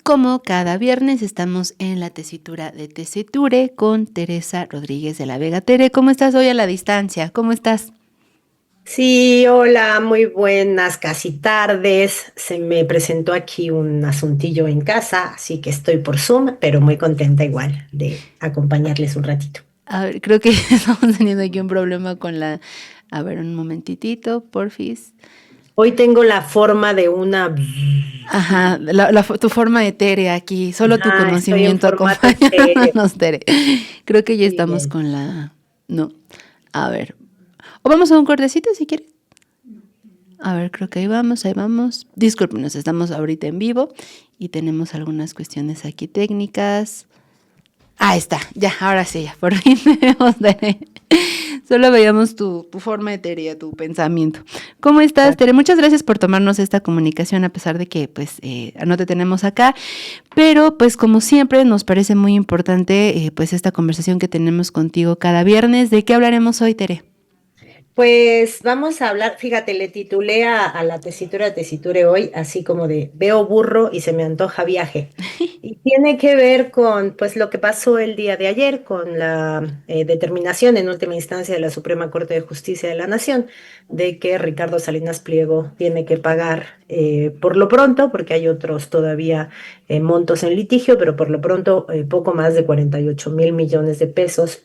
Como cada viernes estamos en la tesitura de Tesiture con Teresa Rodríguez de la Vega. Tere, ¿cómo estás hoy a la distancia? ¿Cómo estás? Sí, hola, muy buenas, casi tardes. Se me presentó aquí un asuntillo en casa, así que estoy por Zoom, pero muy contenta igual de acompañarles un ratito. A ver, creo que estamos teniendo aquí un problema con la... A ver, un momentitito, porfis. Hoy tengo la forma de una... Ajá, tu forma de Tere aquí, solo tu Ajá, estoy en conocimiento formato estéreo. acompáñanos, Tere. Creo que ya Sí, estamos con la... No, a ver. O vamos a un cortecito si quieres. A ver, creo que ahí vamos, ahí vamos. Discúlpenos, estamos ahorita en vivo y tenemos algunas cuestiones aquí técnicas. Ahí está, ya, ahora sí, ya, por fin vemos, Tere. Solo veíamos tu forma de Tere, tu pensamiento. ¿Cómo estás, Tere? Muchas gracias por tomarnos esta comunicación a pesar de que pues no te tenemos acá, pero pues como siempre nos parece muy importante pues esta conversación que tenemos contigo cada viernes. ¿De qué hablaremos hoy, Tere? pues vamos a hablar, fíjate, le titulé a la tesitura Tesiture hoy, así como de veo burro y se me antoja viaje. Y tiene que ver con pues lo que pasó el día de ayer con la determinación en última instancia de la Suprema Corte de Justicia de la Nación de que Ricardo Salinas Pliego tiene que pagar por lo pronto, porque hay otros todavía montos en litigio, pero por lo pronto poco más de 48.000 millones de pesos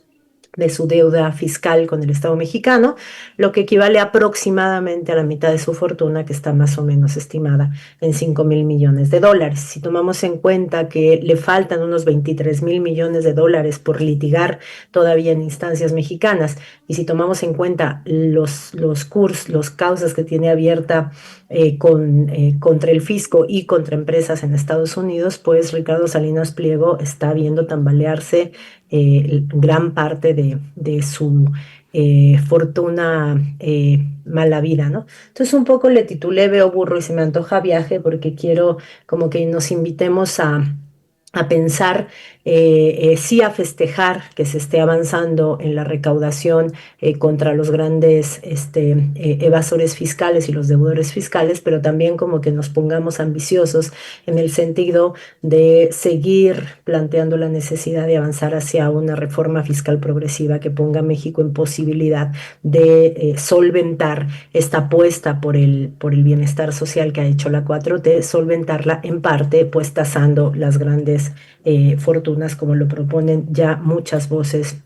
de su deuda fiscal con el Estado mexicano, lo que equivale aproximadamente a la mitad de su fortuna, que está más o menos estimada en 5.000 millones de dólares. Si tomamos en cuenta que le faltan unos 23.000 millones de dólares por litigar todavía en instancias mexicanas, y si tomamos en cuenta los causas que tiene abierta contra el fisco y contra empresas en Estados Unidos, pues Ricardo Salinas Pliego está viendo tambalearse gran parte de su fortuna mala vida, ¿no? Entonces un poco le titulé Veo burro y se me antoja viaje porque quiero como que nos invitemos a pensar, sí a festejar que se esté avanzando en la recaudación contra los grandes evasores fiscales y los deudores fiscales, pero también como que nos pongamos ambiciosos en el sentido de seguir planteando la necesidad de avanzar hacia una reforma fiscal progresiva que ponga a México en posibilidad de solventar esta apuesta por el bienestar social que ha hecho la 4T, solventarla en parte, pues tasando las grandes fortunas como lo proponen ya muchas voces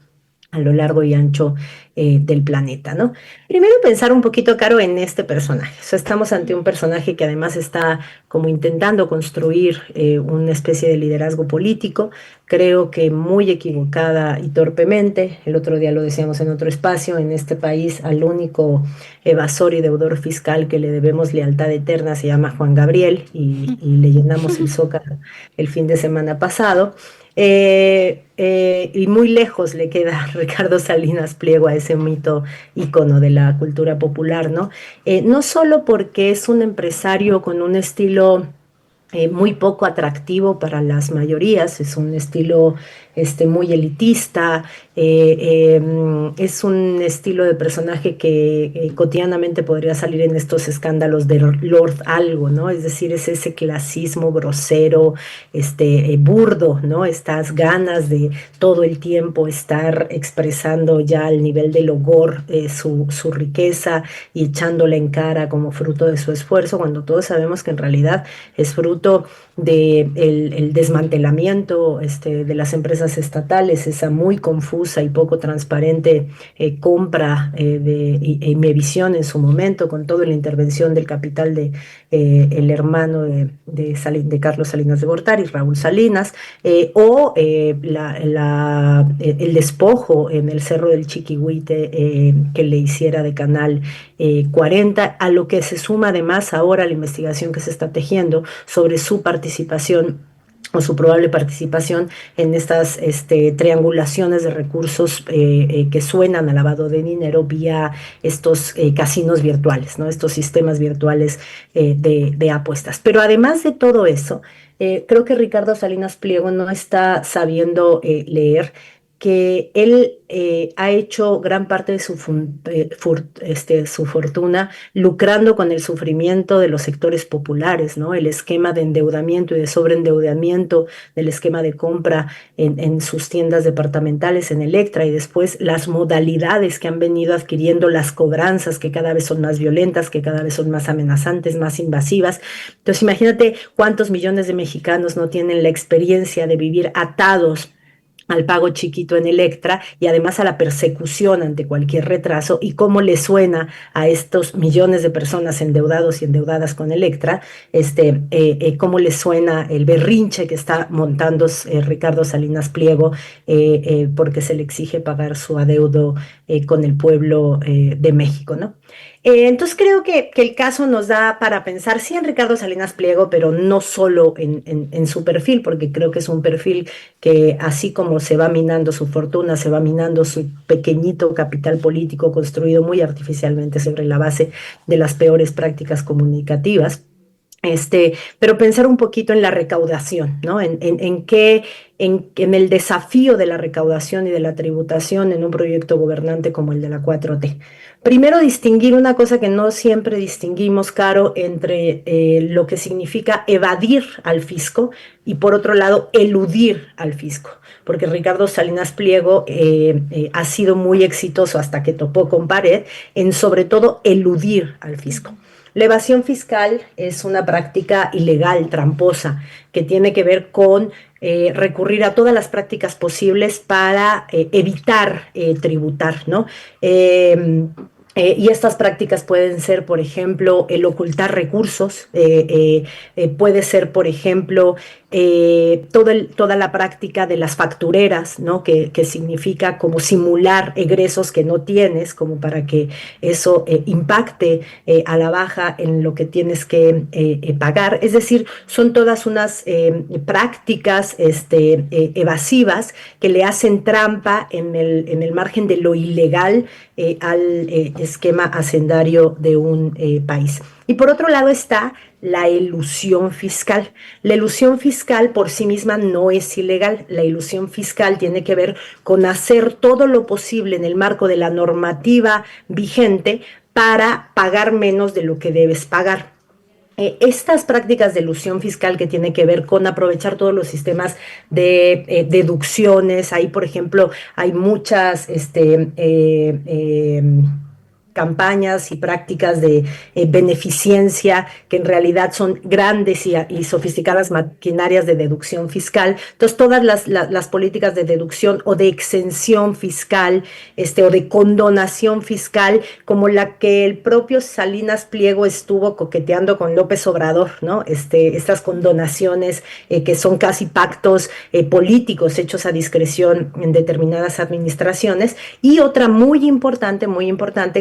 a lo largo y ancho del planeta, ¿no? Primero pensar un poquito, Caro, en este personaje. O sea, estamos ante un personaje que además está como intentando construir una especie de liderazgo político, creo que muy equivocada y torpemente. El otro día lo decíamos en otro espacio, en este país al único evasor y deudor fiscal que le debemos lealtad eterna se llama Juan Gabriel y le llenamos el zócalo el fin de semana pasado. Y muy lejos le queda Ricardo Salinas Pliego a ese mito ícono de la cultura popular, ¿no? No solo porque es un empresario con un estilo muy poco atractivo para las mayorías, es un estilo muy elitista, es un estilo de personaje que cotidianamente podría salir en estos escándalos de Lord Algo, ¿no? Es decir, es ese clasismo grosero, burdo, ¿no? Estas ganas de todo el tiempo estar expresando ya al nivel del logor su riqueza y echándola en cara como fruto de su esfuerzo, cuando todos sabemos que en realidad es fruto del de el desmantelamiento de las empresas estatales, esa muy confusa y poco transparente compra y Mevisión en su momento, con toda la intervención del capital de el hermano de Carlos Salinas de Gortari, Raúl Salinas, el despojo en el Cerro del Chiquihuite que le hiciera de Canal 40, a lo que se suma además ahora la investigación que se está tejiendo sobre su participación o su probable participación en estas triangulaciones de recursos que suenan a lavado de dinero vía estos casinos virtuales, ¿no? Estos sistemas virtuales de apuestas. Pero además de todo eso, creo que Ricardo Salinas Pliego no está sabiendo leer que él ha hecho gran parte de su fortuna lucrando con el sufrimiento de los sectores populares, ¿no? El esquema de endeudamiento y de sobreendeudamiento del esquema de compra en sus tiendas departamentales, en Electra, y después las modalidades que han venido adquiriendo, las cobranzas que cada vez son más violentas, que cada vez son más amenazantes, más invasivas. Entonces, imagínate cuántos millones de mexicanos no tienen la experiencia de vivir atados al pago chiquito en Electra y además a la persecución ante cualquier retraso, y cómo le suena a estos millones de personas endeudados y endeudadas con Electra, cómo le suena el berrinche que está montando Ricardo Salinas Pliego, porque se le exige pagar su adeudo con el pueblo de México, ¿no? Entonces creo que el caso nos da para pensar, sí, en Ricardo Salinas Pliego, pero no solo en su perfil, porque creo que es un perfil que, así como se va minando su fortuna, se va minando su pequeñito capital político construido muy artificialmente sobre la base de las peores prácticas comunicativas. Pero pensar un poquito en la recaudación, ¿no? En el desafío de la recaudación y de la tributación en un proyecto gobernante como el de la 4T. Primero, distinguir una cosa que no siempre distinguimos, Caro, entre lo que significa evadir al fisco y, por otro lado, eludir al fisco. Porque Ricardo Salinas Pliego ha sido muy exitoso hasta que topó con pared en, sobre todo, eludir al fisco. La evasión fiscal es una práctica ilegal, tramposa, que tiene que ver con recurrir a todas las prácticas posibles para evitar tributar, ¿no? Y estas prácticas pueden ser, por ejemplo, el ocultar recursos, puede ser, por ejemplo, toda la práctica de las factureras, ¿no? Que significa como simular egresos que no tienes, como para que eso impacte a la baja en lo que tienes que pagar. Es decir, son todas unas prácticas evasivas que le hacen trampa en el margen de lo ilegal al esquema hacendario de un país. Y por otro lado está la elusión fiscal. La elusión fiscal por sí misma no es ilegal. La elusión fiscal tiene que ver con hacer todo lo posible en el marco de la normativa vigente para pagar menos de lo que debes pagar. Estas prácticas de elusión fiscal, que tienen que ver con aprovechar todos los sistemas de deducciones, ahí, por ejemplo, hay muchas campañas y prácticas de beneficencia que en realidad son grandes y sofisticadas maquinarias de deducción fiscal. Entonces, todas las políticas de deducción o de exención fiscal o de condonación fiscal, como la que el propio Salinas Pliego estuvo coqueteando con López Obrador, ¿no? Estas condonaciones que son casi pactos políticos hechos a discreción en determinadas administraciones. Y otra muy importante,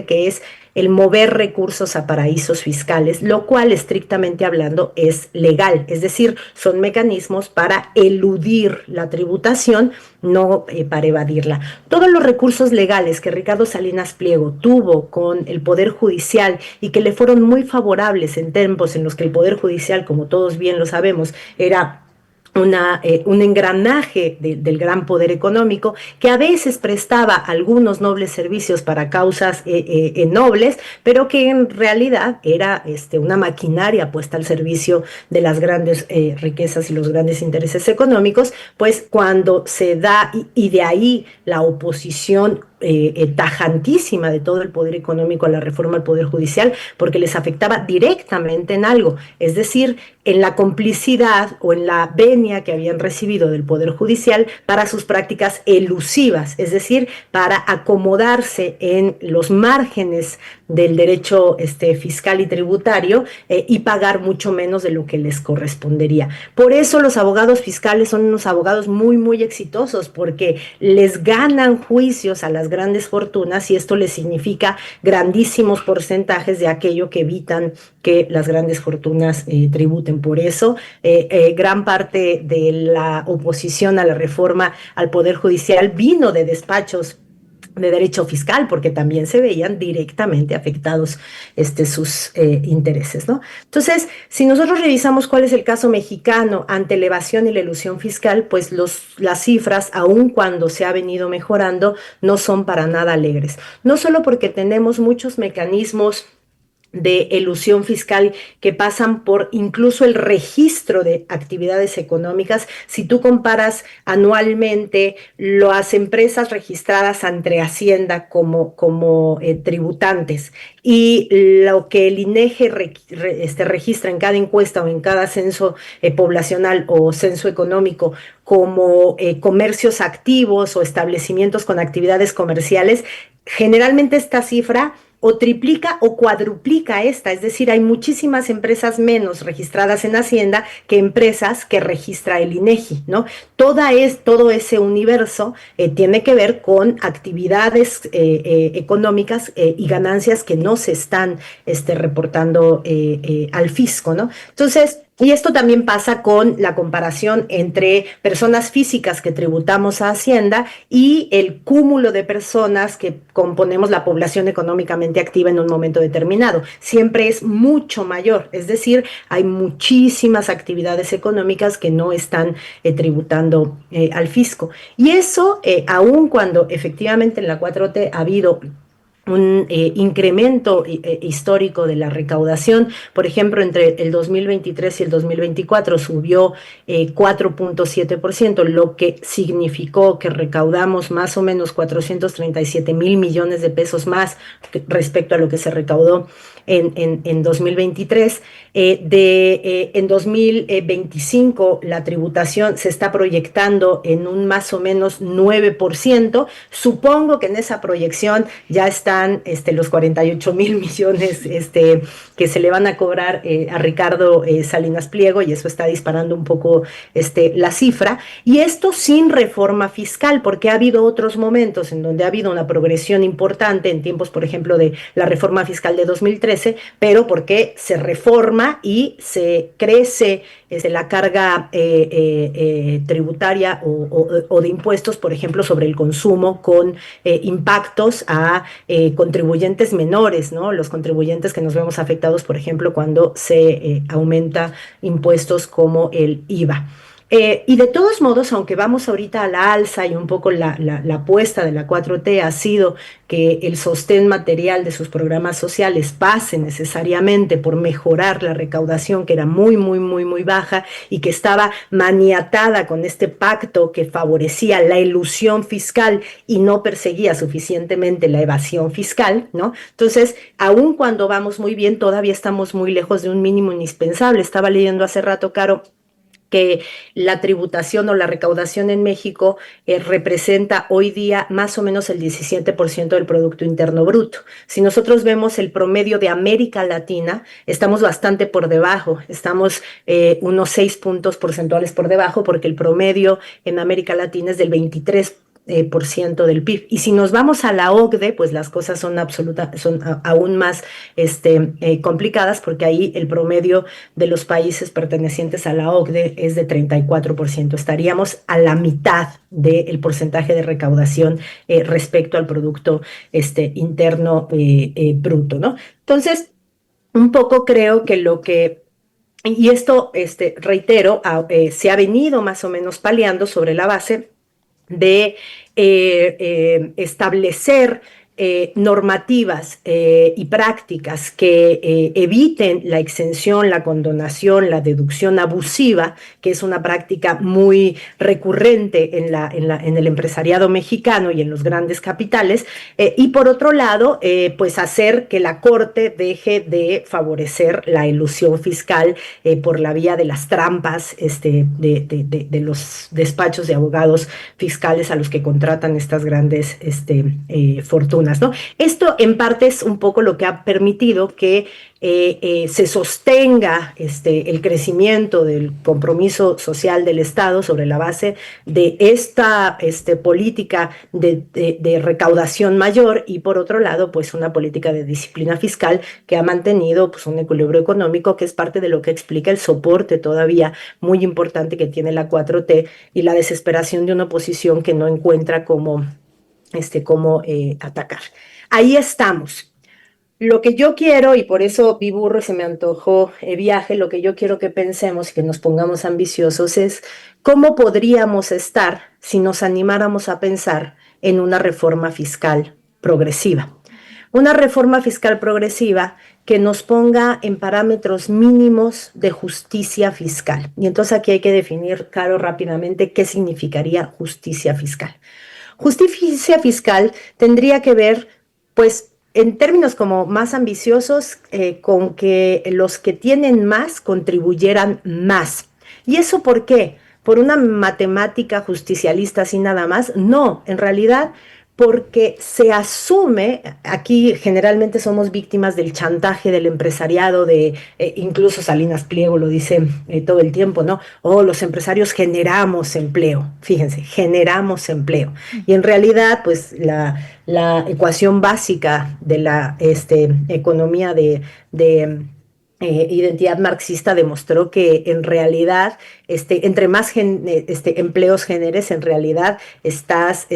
que es el mover recursos a paraísos fiscales, lo cual, estrictamente hablando, es legal. Es decir, son mecanismos para eludir la tributación, no para evadirla. Todos los recursos legales que Ricardo Salinas Pliego tuvo con el Poder Judicial y que le fueron muy favorables en tiempos en los que el Poder Judicial, como todos bien lo sabemos, era un engranaje del gran poder económico, que a veces prestaba algunos nobles servicios para causas nobles, pero que en realidad era una maquinaria puesta al servicio de las grandes riquezas y los grandes intereses económicos. Pues cuando se da, y de ahí la oposición tajantísima de todo el poder económico a la reforma al Poder Judicial, porque les afectaba directamente en algo, es decir, en la complicidad o en la venia que habían recibido del Poder Judicial para sus prácticas elusivas, es decir, para acomodarse en los márgenes del derecho fiscal y tributario y pagar mucho menos de lo que les correspondería. Por eso los abogados fiscales son unos abogados muy, muy exitosos, porque les ganan juicios a las grandes fortunas, y esto les significa grandísimos porcentajes de aquello que evitan que las grandes fortunas tributen. Por eso, gran parte de la oposición a la reforma al Poder Judicial vino de despachos de derecho fiscal, porque también se veían directamente afectados sus intereses, ¿no? Entonces, si nosotros revisamos cuál es el caso mexicano ante la evasión y la elusión fiscal, pues las cifras, aun cuando se ha venido mejorando, no son para nada alegres. No solo porque tenemos muchos mecanismos de elusión fiscal que pasan por incluso el registro de actividades económicas. Si tú comparas anualmente las empresas registradas ante Hacienda como tributantes y lo que el INEGI registra en cada encuesta o en cada censo poblacional o censo económico como comercios activos o establecimientos con actividades comerciales, generalmente esta cifra o triplica o cuadruplica esta, es decir, hay muchísimas empresas menos registradas en Hacienda que empresas que registra el INEGI, ¿no? Todo ese universo tiene que ver con actividades económicas y ganancias que no se están reportando al fisco, ¿no? Entonces, y esto también pasa con la comparación entre personas físicas que tributamos a Hacienda y el cúmulo de personas que componemos la población económicamente activa en un momento determinado. Siempre es mucho mayor, es decir, hay muchísimas actividades económicas que no están tributando al fisco. Y eso, aun cuando efectivamente en la 4T ha habido un incremento histórico de la recaudación. Por ejemplo, entre el 2023 y el 2024 subió 4.7%, lo que significó que recaudamos más o menos 437,000 millones de pesos más respecto a lo que se recaudó en 2023. En 2025 la tributación se está proyectando en un más o menos 9%. Supongo que en esa proyección ya están los 48,000 millones que se le van a cobrar a Ricardo Salinas Pliego, y eso está disparando un poco la cifra. Y esto sin reforma fiscal, porque ha habido otros momentos en donde ha habido una progresión importante en tiempos, por ejemplo, de la reforma fiscal de 2013, pero porque se reforma y se crece la carga tributaria o de impuestos, por ejemplo, sobre el consumo, con impactos a contribuyentes menores, ¿no? Los contribuyentes que nos vemos afectados, por ejemplo, cuando se aumenta impuestos como el IVA. Y de todos modos, aunque vamos ahorita a la alza y un poco la apuesta de la 4T ha sido que el sostén material de sus programas sociales pase necesariamente por mejorar la recaudación, que era muy, muy, muy, muy baja y que estaba maniatada con este pacto que favorecía la elusión fiscal y no perseguía suficientemente la evasión fiscal, ¿no? Entonces, aun cuando vamos muy bien, todavía estamos muy lejos de un mínimo indispensable. Estaba leyendo hace rato, Caro, que la tributación o la recaudación en México representa hoy día más o menos el 17% del Producto Interno Bruto. Si nosotros vemos el promedio de América Latina, estamos bastante por debajo, estamos unos 6 puntos porcentuales por debajo, porque el promedio en América Latina es del 23% del PIB. Y si nos vamos a la OCDE, pues las cosas son aún más complicadas, porque ahí el promedio de los países pertenecientes a la OCDE es de 34%. Estaríamos a la mitad del porcentaje de recaudación respecto al Producto Interno Bruto, ¿no? Entonces, un poco creo que y esto, reitero, se ha venido más o menos paliando sobre la base de establecer normativas y prácticas que eviten la exención, la condonación, la deducción abusiva, que es una práctica muy recurrente en el empresariado mexicano y en los grandes capitales, y por otro lado, pues hacer que la Corte deje de favorecer la elusión fiscal por la vía de las trampas de los despachos de abogados fiscales a los que contratan estas grandes fortunas, ¿no? Esto en parte es un poco lo que ha permitido que se sostenga el crecimiento del compromiso social del Estado sobre la base de esta política de recaudación mayor, y por otro lado, pues una política de disciplina fiscal que ha mantenido pues un equilibrio económico, que es parte de lo que explica el soporte todavía muy importante que tiene la 4T y la desesperación de una oposición que no encuentra cómo cómo atacar. Ahí estamos. Lo que yo quiero, y por eso vi burro y se me antojó viaje, lo que yo quiero que pensemos y que nos pongamos ambiciosos es cómo podríamos estar si nos animáramos a pensar en una reforma fiscal progresiva. Una reforma fiscal progresiva que nos ponga en parámetros mínimos de justicia fiscal. Y entonces aquí hay que definir, claro, rápidamente qué significaría justicia fiscal. Justicia fiscal tendría que ver, pues, en términos como más ambiciosos, con que los que tienen más contribuyeran más. ¿Y eso por qué? ¿Por una matemática justicialista así nada más? No, en realidad porque se asume, aquí generalmente somos víctimas del chantaje del empresariado, incluso Salinas Pliego lo dice todo el tiempo, ¿no? Oh, los empresarios generamos empleo, fíjense, generamos empleo. Y en realidad, pues la ecuación básica de la economía de identidad marxista demostró que en realidad, entre más empleos generes, en realidad estás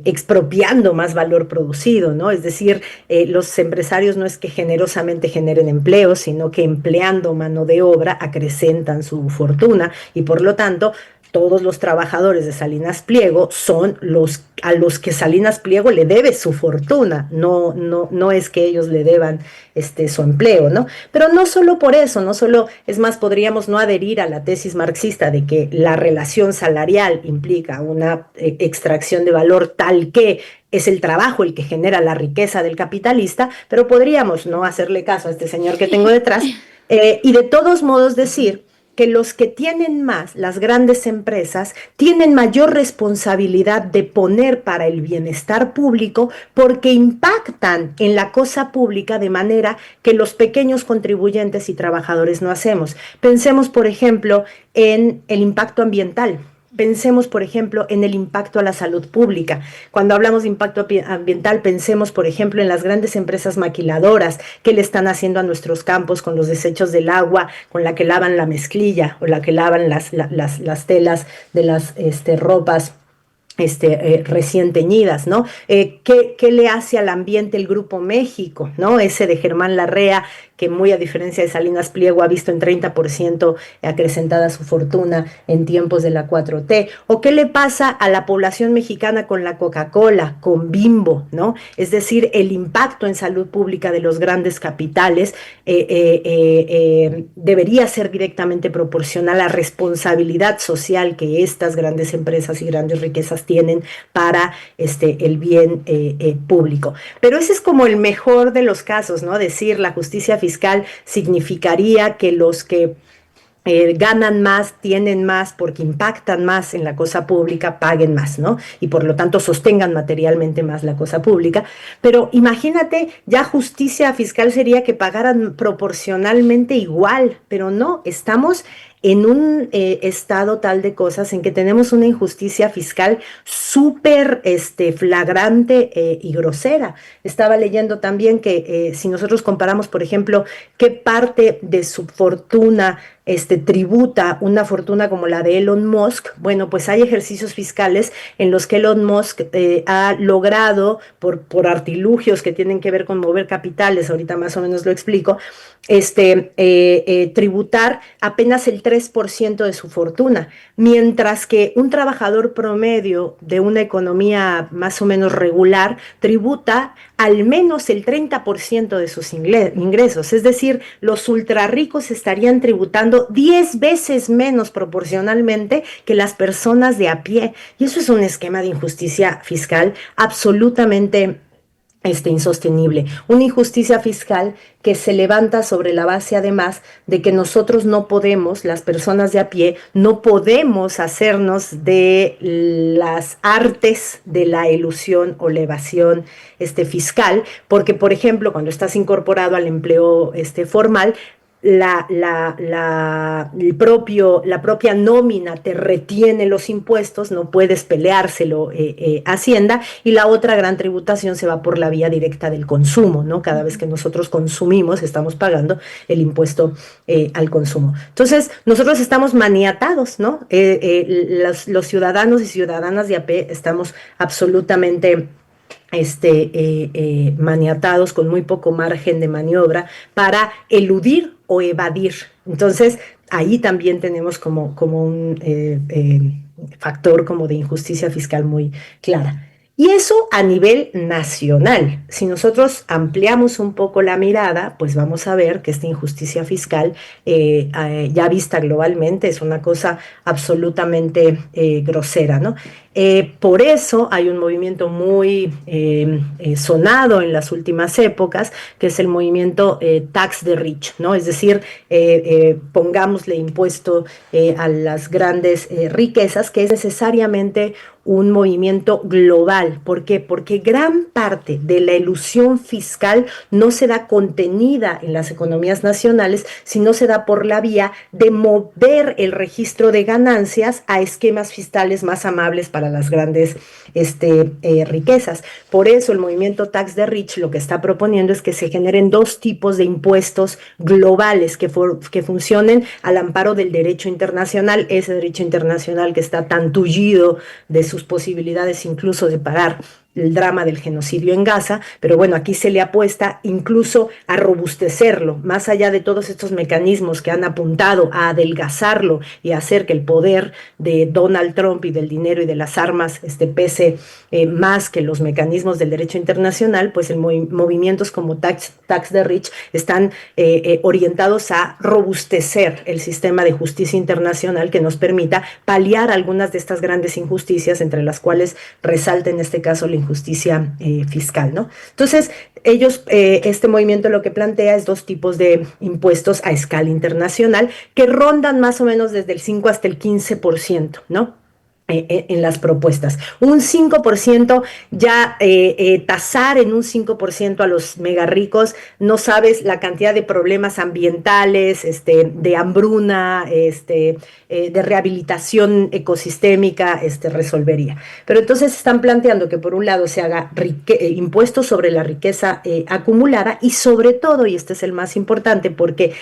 expropiando más valor producido, ¿no? Es decir, los empresarios no es que generosamente generen empleos, sino que empleando mano de obra acrecentan su fortuna y por lo tanto todos los trabajadores de Salinas Pliego son a los que Salinas Pliego le debe su fortuna, no es que ellos le deban su empleo, ¿no? Pero no solo por eso, no solo, es más, podríamos no adherir a la tesis marxista de que la relación salarial implica una extracción de valor tal que es el trabajo el que genera la riqueza del capitalista, pero podríamos no hacerle caso a este señor que tengo detrás y de todos modos decir que los que tienen más, las grandes empresas, tienen mayor responsabilidad de poner para el bienestar público porque impactan en la cosa pública de manera que los pequeños contribuyentes y trabajadores no hacemos. Pensemos, por ejemplo, en el impacto ambiental. Pensemos, por ejemplo, en el impacto a la salud pública. Cuando hablamos de impacto ambiental, pensemos, por ejemplo, en las grandes empresas maquiladoras que le están haciendo a nuestros campos con los desechos del agua, con la que lavan la mezclilla o la que lavan las telas de las ropas recién teñidas, ¿no? ¿Qué le hace al ambiente el Grupo México, ¿no? Ese de Germán Larrea, que muy a diferencia de Salinas Pliego ha visto en 30% acrecentada su fortuna en tiempos de la 4T. ¿O qué le pasa a la población mexicana con la Coca-Cola, con Bimbo, ¿no? Es decir, el impacto en salud pública de los grandes capitales debería ser directamente proporcional a la responsabilidad social que estas grandes empresas y grandes riquezas tienen para el bien público. Pero ese es como el mejor de los casos, ¿no? Decir la justicia fiscal significaría que los que ganan más, tienen más, porque impactan más en la cosa pública, paguen más, ¿no? Y por lo tanto sostengan materialmente más la cosa pública. Pero imagínate, ya justicia fiscal sería que pagaran proporcionalmente igual, pero no, estamos en un estado tal de cosas en que tenemos una injusticia fiscal súper flagrante y grosera. Estaba leyendo también que si nosotros comparamos, por ejemplo, qué parte de su fortuna tributa una fortuna como la de Elon Musk, bueno, pues hay ejercicios fiscales en los que Elon Musk ha logrado, por artilugios que tienen que ver con mover capitales, ahorita más o menos lo explico, tributar apenas el 3% de su fortuna, mientras que un trabajador promedio de una economía más o menos regular tributa al menos el 30% de sus ingresos. Es decir, los ultrarricos estarían tributando 10 veces menos proporcionalmente que las personas de a pie. Y eso es un esquema de injusticia fiscal absolutamente insostenible. Una injusticia fiscal que se levanta sobre la base además de que nosotros no podemos, las personas de a pie, no podemos hacernos de las artes de la elusión o la evasión fiscal, porque por ejemplo cuando estás incorporado al empleo formal, la propia nómina te retiene los impuestos, no puedes peleárselo Hacienda, y la otra gran tributación se va por la vía directa del consumo, ¿no? Cada vez que nosotros consumimos, estamos pagando el impuesto al consumo. Entonces, nosotros estamos maniatados, ¿no? Los ciudadanos y ciudadanas de a pie estamos absolutamente maniatados con muy poco margen de maniobra para eludir o evadir. Entonces, ahí también tenemos como un factor como de injusticia fiscal muy clara. Y eso a nivel nacional. Si nosotros ampliamos un poco la mirada, pues vamos a ver que esta injusticia fiscal, ya vista globalmente, es una cosa absolutamente grosera, ¿no? Por eso hay un movimiento muy sonado en las últimas épocas, que es el movimiento Tax the Rich, ¿no? Es decir, pongámosle impuesto a las grandes riquezas, que es necesariamente un movimiento global. ¿Por qué? Porque gran parte de la elusión fiscal no se da contenida en las economías nacionales, sino se da por la vía de mover el registro de ganancias a esquemas fiscales más amables para las grandes riquezas. Por eso el movimiento Tax the Rich lo que está proponiendo es que se generen dos tipos de impuestos globales que funcionen al amparo del derecho internacional, ese derecho internacional que está tan tullido de sus posibilidades incluso de pagar el drama del genocidio en Gaza, pero bueno, aquí se le apuesta incluso a robustecerlo, más allá de todos estos mecanismos que han apuntado a adelgazarlo y a hacer que el poder de Donald Trump y del dinero y de las armas pese más que los mecanismos del derecho internacional, pues movimientos como Tax the Rich están orientados a robustecer el sistema de justicia internacional que nos permita paliar algunas de estas grandes injusticias, entre las cuales resalta en este caso la injusticia fiscal, ¿no? Entonces, este movimiento lo que plantea es dos tipos de impuestos a escala internacional que rondan más o menos desde el 5 hasta el 15%, ¿no? En las propuestas. Un 5%, ya tasar en un 5% a los mega ricos, no sabes la cantidad de problemas ambientales, de hambruna, de rehabilitación ecosistémica, resolvería. Pero entonces están planteando que por un lado se haga impuestos sobre la riqueza acumulada y sobre todo, y este es el más importante porque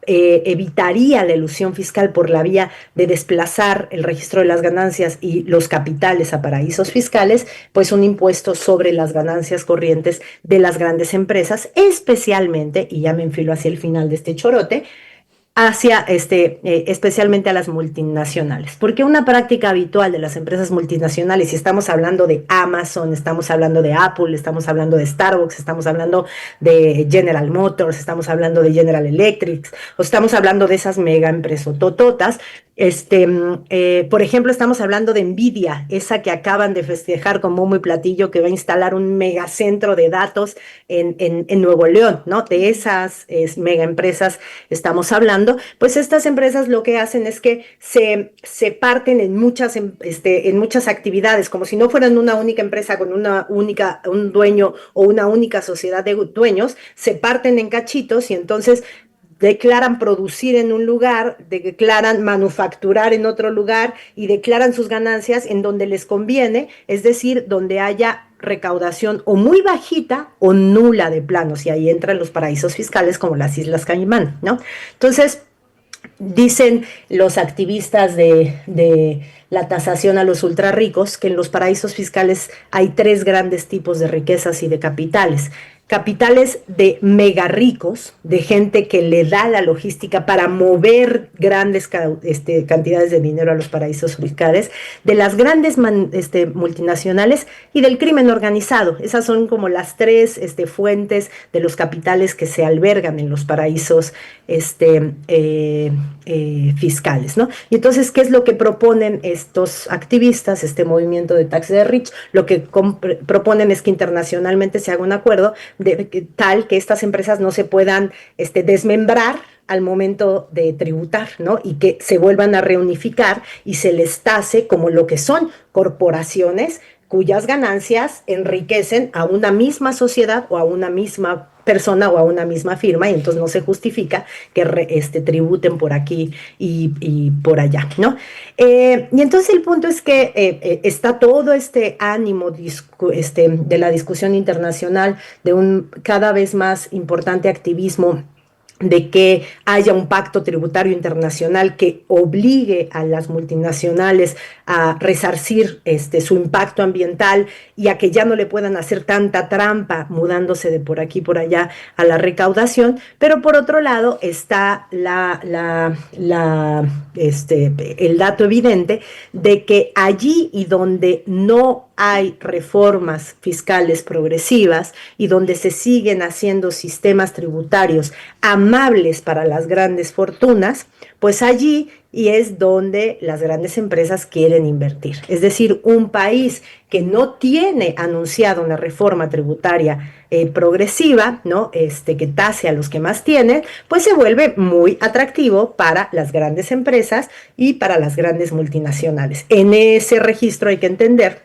evitaría la elusión fiscal por la vía de desplazar el registro de las ganancias y los capitales a paraísos fiscales, pues un impuesto sobre las ganancias corrientes de las grandes empresas, especialmente, y ya me enfilo hacia el final de este chorote, especialmente a las multinacionales, porque una práctica habitual de las empresas multinacionales, y estamos hablando de Amazon, estamos hablando de Apple, estamos hablando de Starbucks, estamos hablando de General Motors, estamos hablando de General Electric, o estamos hablando de esas mega empresas tototas. Por ejemplo, estamos hablando de Nvidia, esa que acaban de festejar con bombo y platillo, que va a instalar un megacentro de datos en Nuevo León, ¿no? De esas mega empresas estamos hablando. Pues estas empresas lo que hacen es que se parten en muchas actividades, como si no fueran una única empresa con un dueño o una única sociedad de dueños, se parten en cachitos y entonces declaran producir en un lugar, declaran manufacturar en otro lugar y declaran sus ganancias en donde les conviene, es decir, donde haya recaudación o muy bajita o nula de planos, y ahí entran los paraísos fiscales como las Islas Caimán, ¿no? Entonces, dicen los activistas de la tasación a los ultrarricos que en los paraísos fiscales hay tres grandes tipos de riquezas y de capitales. Capitales de mega ricos, de gente que le da la logística para mover grandes cantidades de dinero a los paraísos fiscales, de las grandes multinacionales y del crimen organizado. Esas son como las tres fuentes de los capitales que se albergan en los paraísos fiscales, ¿no? Y entonces, ¿qué es lo que proponen estos activistas, este movimiento de Tax the Rich? Lo que proponen es que internacionalmente se haga un acuerdo tal que estas empresas no se puedan desmembrar al momento de tributar, ¿no? Y que se vuelvan a reunificar y se les tase como lo que son corporaciones cuyas ganancias enriquecen a una misma sociedad o a una misma persona o a una misma firma, y entonces no se justifica que tributen por aquí y por allá, ¿no? Y entonces el punto es que está todo este ánimo de la discusión internacional, de un cada vez más importante activismo de que haya un pacto tributario internacional que obligue a las multinacionales a resarcir su impacto ambiental y a que ya no le puedan hacer tanta trampa mudándose de por aquí por allá a la recaudación, pero por otro lado está el dato evidente de que allí y donde no hay reformas fiscales progresivas y donde se siguen haciendo sistemas tributarios amables para las grandes fortunas, pues allí y es donde las grandes empresas quieren invertir. Es decir, un país que no tiene anunciado una reforma tributaria progresiva, ¿no? Que tase a los que más tienen, pues se vuelve muy atractivo para las grandes empresas y para las grandes multinacionales. En ese registro hay que entender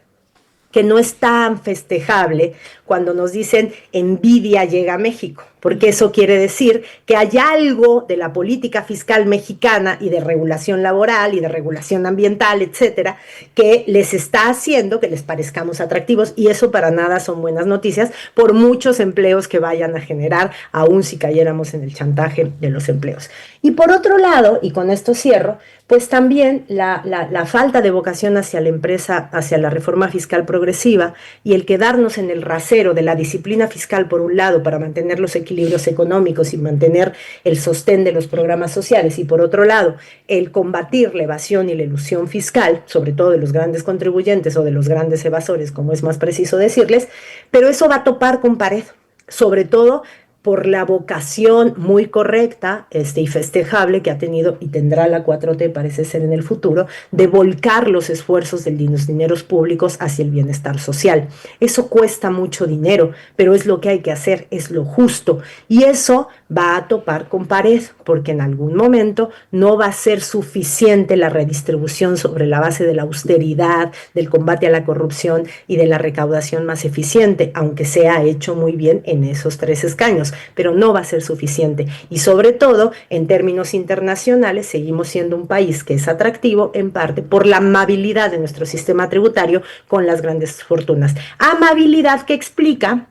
que no es tan festejable cuando nos dicen envidia llega a México, porque eso quiere decir que hay algo de la política fiscal mexicana y de regulación laboral y de regulación ambiental, etcétera, que les está haciendo que les parezcamos atractivos, y eso para nada son buenas noticias por muchos empleos que vayan a generar, aun si cayéramos en el chantaje de los empleos. Y por otro lado, y con esto cierro, pues también la falta de vocación hacia la empresa, hacia la reforma fiscal progresiva, y el quedarnos en el rasero de la disciplina fiscal por un lado para mantener los equilibrios económicos y mantener el sostén de los programas sociales, y por otro lado el combatir la evasión y la elusión fiscal, sobre todo de los grandes contribuyentes o de los grandes evasores, como es más preciso decirles, pero eso va a topar con pared, sobre todo por la vocación muy correcta y festejable que ha tenido y tendrá la 4T, parece ser en el futuro, de volcar los esfuerzos de los dineros públicos hacia el bienestar social. Eso cuesta mucho dinero, pero es lo que hay que hacer, es lo justo. Y eso va a topar con pared, porque en algún momento no va a ser suficiente la redistribución sobre la base de la austeridad, del combate a la corrupción y de la recaudación más eficiente, aunque se ha hecho muy bien en esos 3 escaños, pero no va a ser suficiente. Y sobre todo, en términos internacionales, seguimos siendo un país que es atractivo en parte por la amabilidad de nuestro sistema tributario con las grandes fortunas. Amabilidad que explica,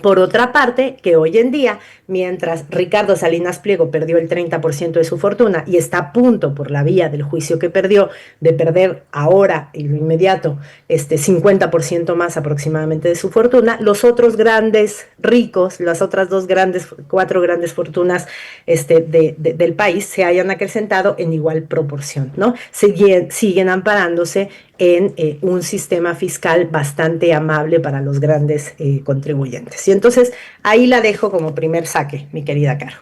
por otra parte, que hoy en día, mientras Ricardo Salinas Pliego perdió el 30% de su fortuna y está a punto, por la vía del juicio que perdió, de perder ahora, en lo inmediato, 50% más aproximadamente de su fortuna, los otros grandes ricos, las otras 4 grandes fortunas del país se hayan acrecentado en igual proporción, ¿no? Siguen amparándose en un sistema fiscal bastante amable para los grandes contribuyentes. Y entonces ahí la dejo como primer saque, mi querida Caro.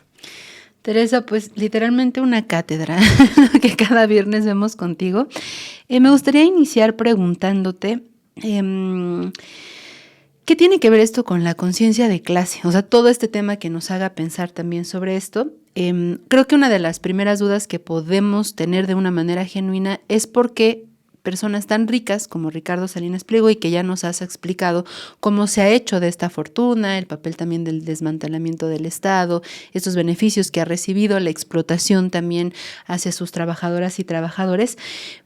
Teresa, pues literalmente una cátedra que cada viernes vemos contigo. Me gustaría iniciar preguntándote, ¿qué tiene que ver esto con la conciencia de clase? O sea, todo este tema que nos haga pensar también sobre esto. Creo que una de las primeras dudas que podemos tener de una manera genuina es por qué personas tan ricas como Ricardo Salinas Pliego, y que ya nos has explicado cómo se ha hecho de esta fortuna, el papel también del desmantelamiento del Estado, estos beneficios que ha recibido, la explotación también hacia sus trabajadoras y trabajadores,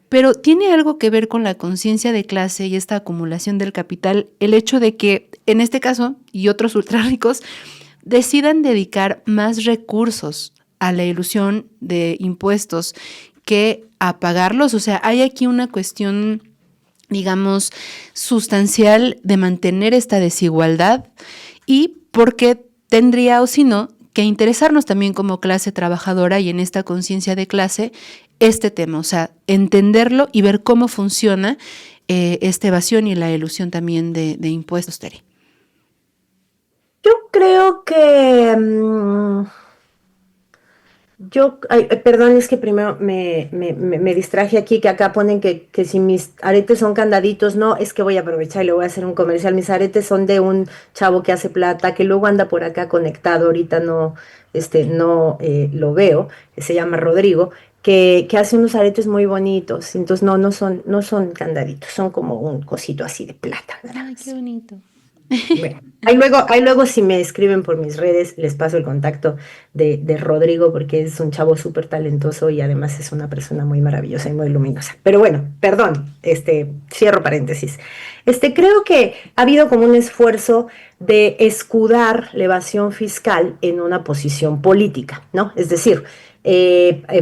pero tiene algo que ver con la conciencia de clase y esta acumulación del capital, el hecho de que en este caso y otros ultra ricos decidan dedicar más recursos a la ilusión de impuestos que a pagarlos. O sea, hay aquí una cuestión, digamos, sustancial de mantener esta desigualdad, y por qué tendría, o si no, que interesarnos también como clase trabajadora y en esta conciencia de clase este tema, o sea, entenderlo y ver cómo funciona esta evasión y la elusión también de impuestos, Tere. Yo creo que perdón, es que primero me distraje aquí, que acá ponen que si mis aretes son candaditos, no, es que voy a aprovechar y le voy a hacer un comercial. Mis aretes son de un chavo que hace plata, que luego anda por acá conectado, ahorita no lo veo, se llama Rodrigo, que hace unos aretes muy bonitos. Entonces no son candaditos, son como un cosito así de plata, nada Ay, qué más. bonito. Bueno, ahí luego si me escriben por mis redes, les paso el contacto de Rodrigo porque es un chavo súper talentoso y además es una persona muy maravillosa y muy luminosa. Pero bueno, perdón, cierro paréntesis. Creo que ha habido como un esfuerzo de escudar la evasión fiscal en una posición política, ¿no? Es decir,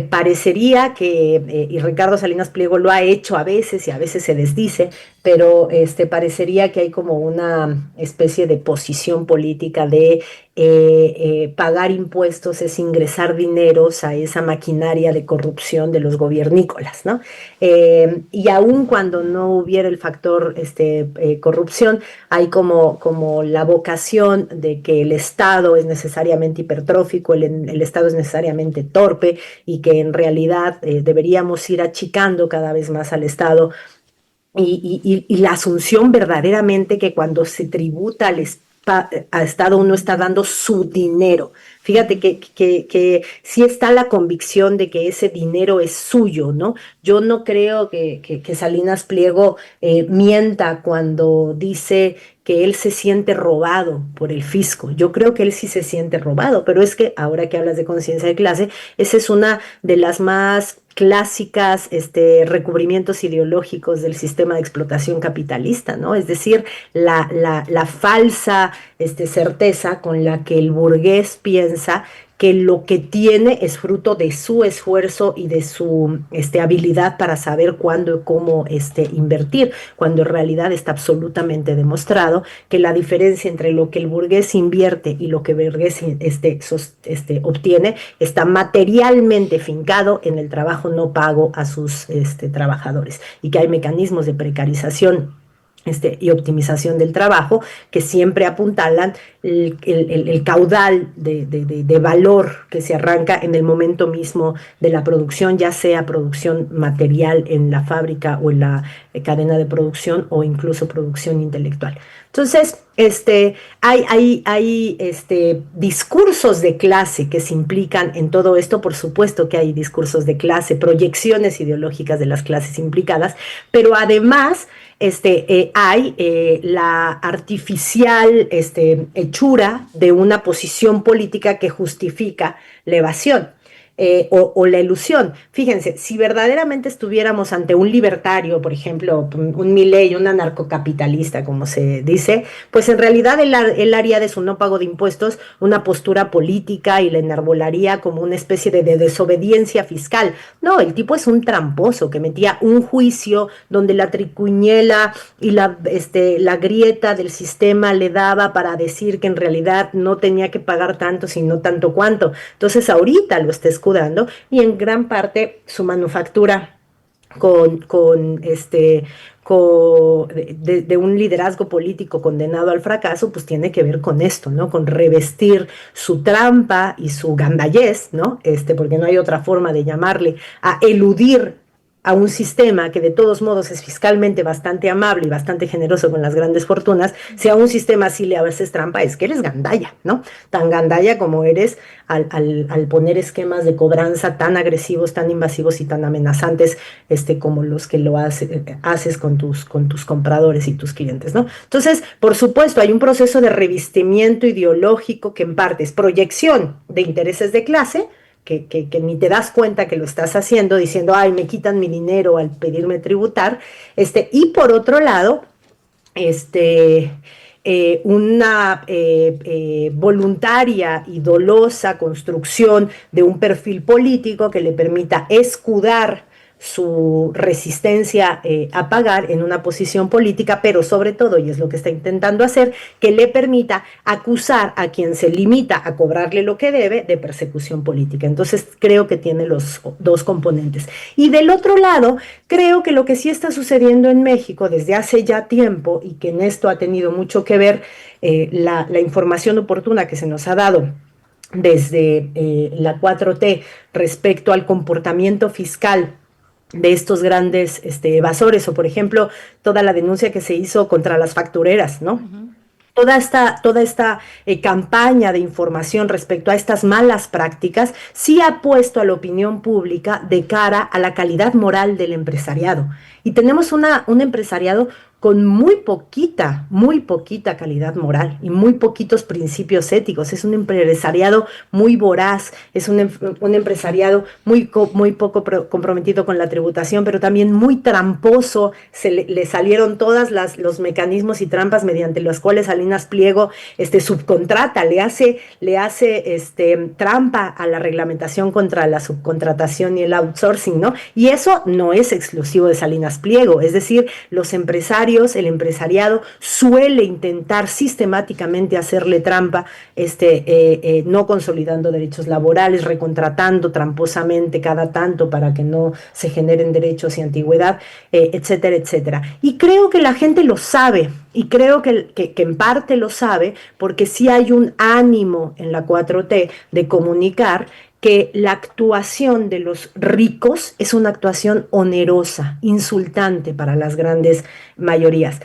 parecería que, y Ricardo Salinas Pliego lo ha hecho a veces y a veces se desdice, pero parecería que hay como una especie de posición política de pagar impuestos es ingresar dineros a esa maquinaria de corrupción de los gobiernícolas, ¿no? Y aun cuando no hubiera el factor corrupción, hay como la vocación de que el Estado es necesariamente hipertrófico, el Estado es necesariamente torpe y que en realidad deberíamos ir achicando cada vez más al Estado y la asunción verdaderamente que cuando se tributa al Estado uno está dando su dinero. Fíjate que sí está la convicción de que ese dinero es suyo, ¿no? Yo no creo que Salinas Pliego mienta cuando dice que él se siente robado por el fisco. Yo creo que él sí se siente robado, pero es que ahora que hablas de conciencia de clase, esa es una de las más clásicas recubrimientos ideológicos del sistema de explotación capitalista, ¿no? Es decir, la falsa certeza con la que el burgués piensa que lo que tiene es fruto de su esfuerzo y de su habilidad para saber cuándo y cómo invertir, cuando en realidad está absolutamente demostrado que la diferencia entre lo que el burgués invierte y lo que el burgués obtiene está materialmente fincado en el trabajo no pago a sus trabajadores y que hay mecanismos de precarización y optimización del trabajo que siempre apuntalan el caudal de valor que se arranca en el momento mismo de la producción, ya sea producción material en la fábrica o en la cadena de producción o incluso producción intelectual. Entonces, hay discursos de clase que se implican en todo esto, por supuesto que hay discursos de clase, proyecciones ideológicas de las clases implicadas, pero además hay la artificial hechura de una posición política que justifica la evasión. O la ilusión. Fíjense, si verdaderamente estuviéramos ante un libertario, por ejemplo, un Milei, un anarcocapitalista, como se dice, pues en realidad él haría de su no pago de impuestos una postura política y la enarbolaría como una especie de desobediencia fiscal. No, el tipo es un tramposo que metía un juicio donde la tricuñela y la grieta del sistema le daba para decir que en realidad no tenía que pagar tanto, sino tanto cuanto. Entonces ahorita lo está escudando y en gran parte su manufactura con, con este de un liderazgo político condenado al fracaso, pues tiene que ver con esto, ¿no? Con revestir su trampa y su gandallez, ¿no? Porque no hay otra forma de llamarle, a eludir a un sistema que de todos modos es fiscalmente bastante amable y bastante generoso con las grandes fortunas, si a un sistema así le haces trampa, es que eres gandalla, ¿no? Tan gandalla como eres al poner esquemas de cobranza tan agresivos, tan invasivos y tan amenazantes como los que haces con tus compradores y tus clientes, ¿no? Entonces, por supuesto, hay un proceso de revestimiento ideológico que en parte es proyección de intereses de clase, que ni te das cuenta que lo estás haciendo, diciendo, ay, me quitan mi dinero al pedirme tributar, y por otro lado, una voluntaria y dolosa construcción de un perfil político que le permita escudar su resistencia a pagar en una posición política, pero sobre todo, y es lo que está intentando hacer, que le permita acusar a quien se limita a cobrarle lo que debe de persecución política. Entonces creo que tiene los dos componentes. Y del otro lado, creo que lo que sí está sucediendo en México desde hace ya tiempo y que en esto ha tenido mucho que ver la información oportuna que se nos ha dado desde la 4T respecto al comportamiento fiscal de estos grandes evasores, o por ejemplo, toda la denuncia que se hizo contra las factureras, ¿no? toda esta campaña de información respecto a estas malas prácticas sí ha puesto a la opinión pública de cara a la calidad moral del empresariado. Y tenemos un empresariado con muy poquita calidad moral y muy poquitos principios éticos. Es un empresariado muy voraz, es un empresariado muy poco comprometido con la tributación, pero también muy tramposo. Le salieron todos los mecanismos y trampas mediante los cuales Salinas Pliego subcontrata, le hace trampa a la reglamentación contra la subcontratación y el outsourcing, ¿no? Y eso no es exclusivo de Salinas Pliego, es decir, el empresariado suele intentar sistemáticamente hacerle trampa, no consolidando derechos laborales, recontratando tramposamente cada tanto para que no se generen derechos y antigüedad, etcétera, etcétera. Y creo que la gente lo sabe, y creo que en parte lo sabe, porque sí hay un ánimo en la 4T de comunicar que la actuación de los ricos es una actuación onerosa, insultante para las grandes mayorías.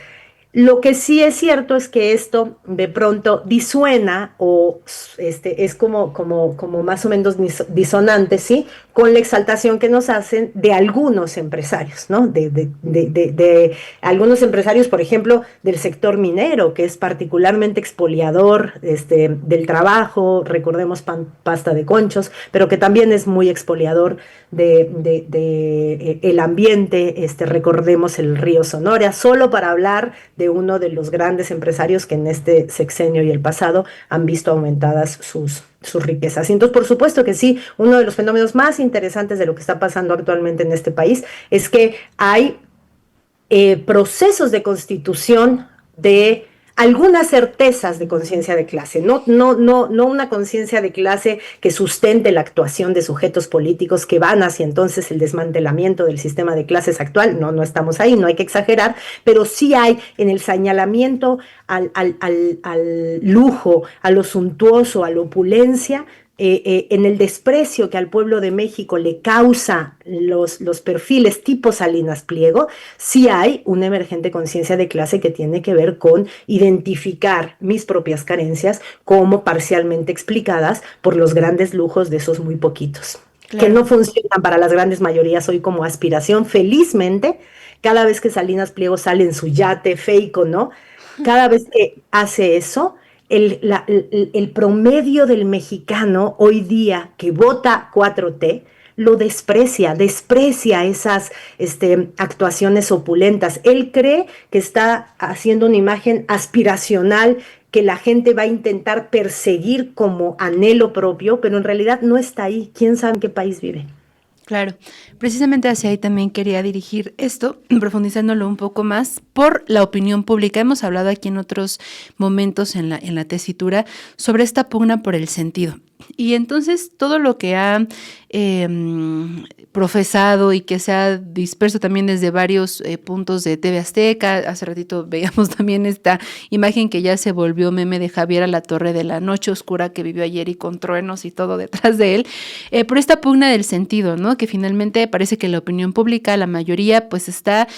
Lo que sí es cierto es que esto de pronto disuena o es como más o menos disonante, ¿sí? Con la exaltación que nos hacen de algunos empresarios, ¿no? De algunos empresarios, por ejemplo, del sector minero, que es particularmente expoliador del trabajo, recordemos pasta de conchos, pero que también es muy expoliador el ambiente, recordemos el río Sonora, solo para hablar de uno de los grandes empresarios que en este sexenio y el pasado han visto aumentadas sus riquezas. Y entonces, por supuesto que sí, uno de los fenómenos más interesantes de lo que está pasando actualmente en este país es que hay procesos de constitución de algunas certezas de conciencia de clase, no una conciencia de clase que sustente la actuación de sujetos políticos que van hacia entonces el desmantelamiento del sistema de clases actual. No estamos ahí, no hay que exagerar, pero sí hay en el señalamiento al lujo, a lo suntuoso, a la opulencia, en el desprecio que al pueblo de México le causa los perfiles tipo Salinas Pliego, sí hay una emergente conciencia de clase que tiene que ver con identificar mis propias carencias como parcialmente explicadas por los grandes lujos de esos muy poquitos, claro, que no funcionan para las grandes mayorías hoy como aspiración. Felizmente, cada vez que Salinas Pliego sale en su yate fake o no, cada vez que hace eso, el promedio del mexicano hoy día que vota 4T lo desprecia esas actuaciones opulentas. Él cree que está haciendo una imagen aspiracional que la gente va a intentar perseguir como anhelo propio, pero en realidad no está ahí. ¿Quién sabe en qué país vive? Claro, precisamente hacia ahí también quería dirigir esto, profundizándolo un poco más por la opinión pública. Hemos hablado aquí en otros momentos en la tesitura sobre esta pugna por el sentido. Y entonces todo lo que ha profesado y que se ha disperso también desde varios puntos de TV Azteca, hace ratito veíamos también esta imagen que ya se volvió meme de Javier Alatorre de la noche oscura que vivió ayer y con truenos y todo detrás de él, por esta pugna del sentido, ¿no? Que finalmente parece que la opinión pública, la mayoría, pues está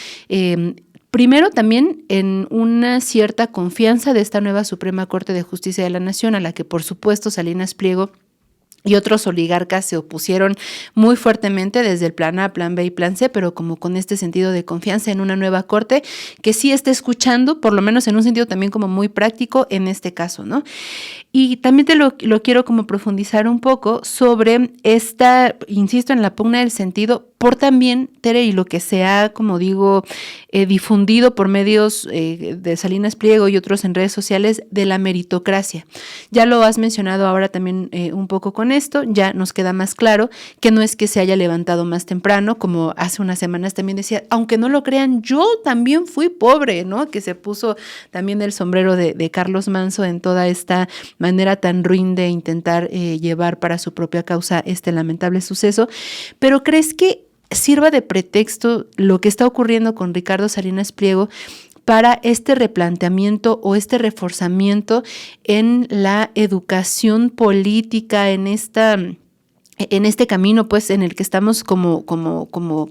primero también en una cierta confianza de esta nueva Suprema Corte de Justicia de la Nación, a la que por supuesto Salinas Pliego y otros oligarcas se opusieron muy fuertemente desde el plan A, plan B y plan C, pero como con este sentido de confianza en una nueva corte que sí está escuchando, por lo menos en un sentido también como muy práctico en este caso, ¿no? Y también te lo quiero como profundizar un poco sobre esta, insisto, en la pugna del sentido, por también, Tere, y lo que se ha, como digo, difundido por medios de Salinas Pliego y otros en redes sociales, de la meritocracia. Ya lo has mencionado ahora también un poco con esto, ya nos queda más claro que no es que se haya levantado más temprano, como hace unas semanas también decía, aunque no lo crean, yo también fui pobre, ¿no? Que se puso también el sombrero de Carlos Manso en toda esta manera tan ruin de intentar llevar para su propia causa este lamentable suceso. Pero ¿crees que sirva de pretexto lo que está ocurriendo con Ricardo Salinas Pliego para este replanteamiento o este reforzamiento en la educación política, en este camino, pues, en el que estamos como,